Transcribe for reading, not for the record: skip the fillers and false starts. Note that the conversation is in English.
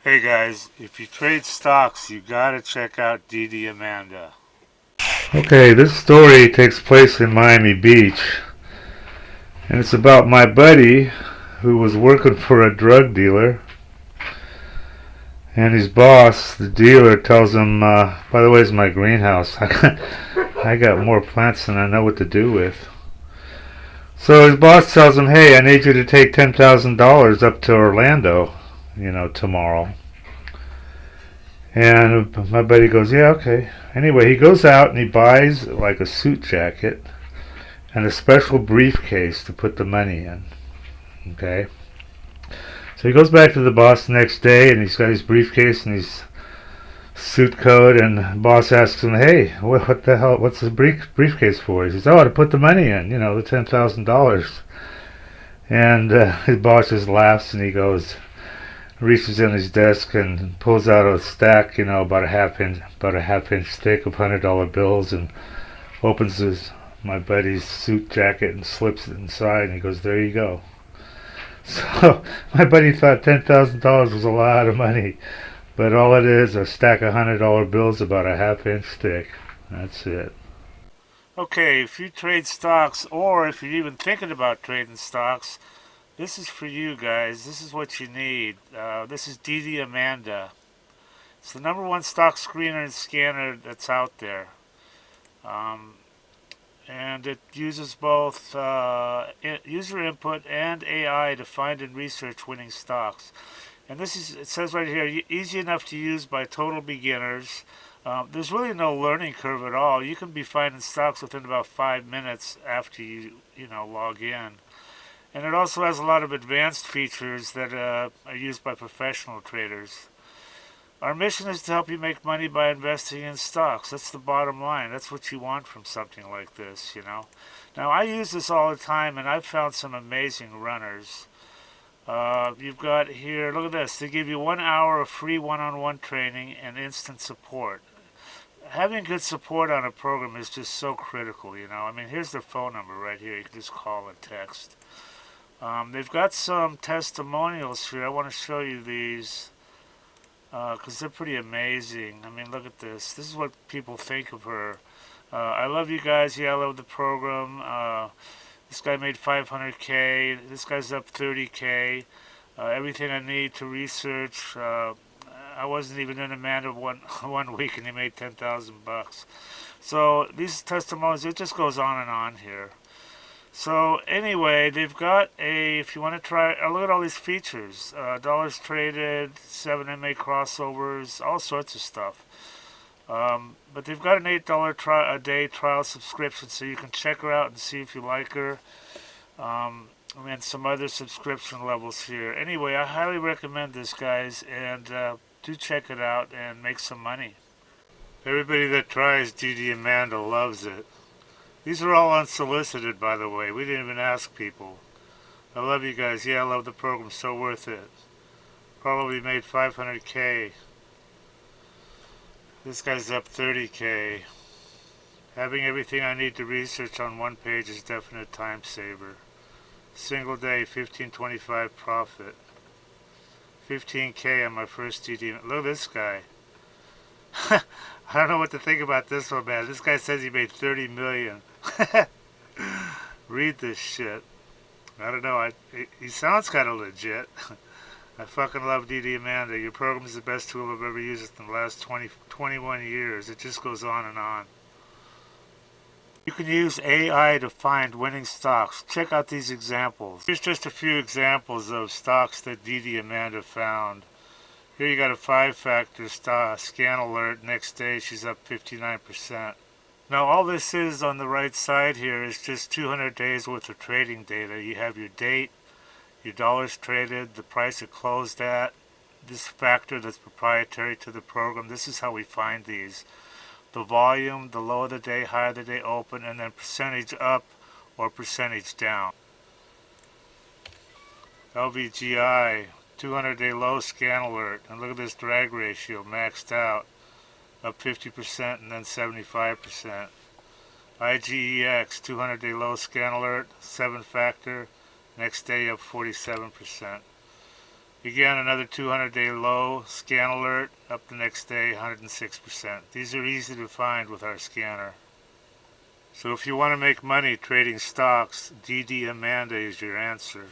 Hey guys, if you trade stocks, you gotta check out DDAmanda. Okay, this story takes place in Miami Beach, and it's about my buddy who was working for a drug dealer, and his boss, the dealer, tells him, by the way, it's my greenhouse. I got more plants than I know what to do with. So his boss tells him, hey, I need you to take $10,000 up to Orlando, tomorrow. And my buddy goes, yeah, okay. Anyway, he goes out and he buys like a suit jacket and a special briefcase to put the money in. Okay. So he goes back to the boss the next day and he's got his briefcase and his suit coat, and the boss asks him, hey, what the hell, what's the briefcase for? He says, oh, to put the money in, the $10,000. And his boss just laughs and he goes, reaches in his desk and pulls out a stack, about a half inch thick of $100 bills, and opens my buddy's suit jacket and slips it inside, and he goes, there you go. So my buddy thought $10,000 was a lot of money, but all it is a stack of $100 bills about a half-inch thick. That's it. Okay, if you trade stocks, or if you're even thinking about trading stocks, this is for you guys. This is what you need. This is DDAmanda. It's the number one stock screener and scanner that's out there. Um, and it uses both user input and AI to find and research winning stocks. And it says right here, easy enough to use by total beginners. There's really no learning curve at all. You can be finding stocks within about 5 minutes after you log in. And it also has a lot of advanced features that are used by professional traders. Our mission is to help you make money by investing in stocks. That's the bottom line. That's what you want from something like this. Now, I use this all the time, and I've found some amazing runners. You've got here, look at this. They give you 1 hour of free one-on-one training and instant support. Having good support on a program is just so critical. I mean, here's their phone number right here. You can just call and text. They've got some testimonials here. I want to show you these because they're pretty amazing. I mean, look at this. This is what people think of her. I love you guys. Yeah, I love the program. This guy made 500K. This guy's up 30K. Everything I need to research. I wasn't even in Amanda one week, and he made 10,000 bucks. So these testimonials, it just goes on and on here. So anyway, they've got if you want to try, look at all these features. Dollars traded, 7MA crossovers, all sorts of stuff. But they've got an $8 a day trial subscription, so you can check her out and see if you like her. And some other subscription levels here. Anyway, I highly recommend this, guys, and do check it out and make some money. Everybody that tries DDAmanda loves it. These are all unsolicited, by the way. We didn't even ask people. I love you guys. Yeah, I love the program. So worth it. Probably made 500K. This guy's up 30K. Having everything I need to research on one page is definite time saver. Single day, 1525 profit. 15K on my first DD. Look at this guy. I don't know what to think about this one, man. This guy says he made 30 million. Read this shit. I don't know. He sounds kind of legit. I fucking love DDAmanda. Your program is the best tool I've ever used in the last 21 years. It just goes on and on. You can use AI to find winning stocks. Check out these examples. Here's just a few examples of stocks that DDAmanda found. Here you got a 5-factor scan alert. Next day she's up 59%. Now all this is on the right side here is just 200 days worth of trading data. You have your date, your dollars traded, the price it closed at, this factor that's proprietary to the program. This is how we find these. The volume, the lower the day, higher the day open, and then percentage up or percentage down. LVGI, 200-day low scan alert. And look at this drag ratio, maxed out. Up 50% and then 75%. IGEX, 200-day low scan alert, 7-factor. Next day up 47%. Again, another 200-day low. Scan alert, up the next day, 106%. These are easy to find with our scanner. So if you want to make money trading stocks, DDAmanda is your answer.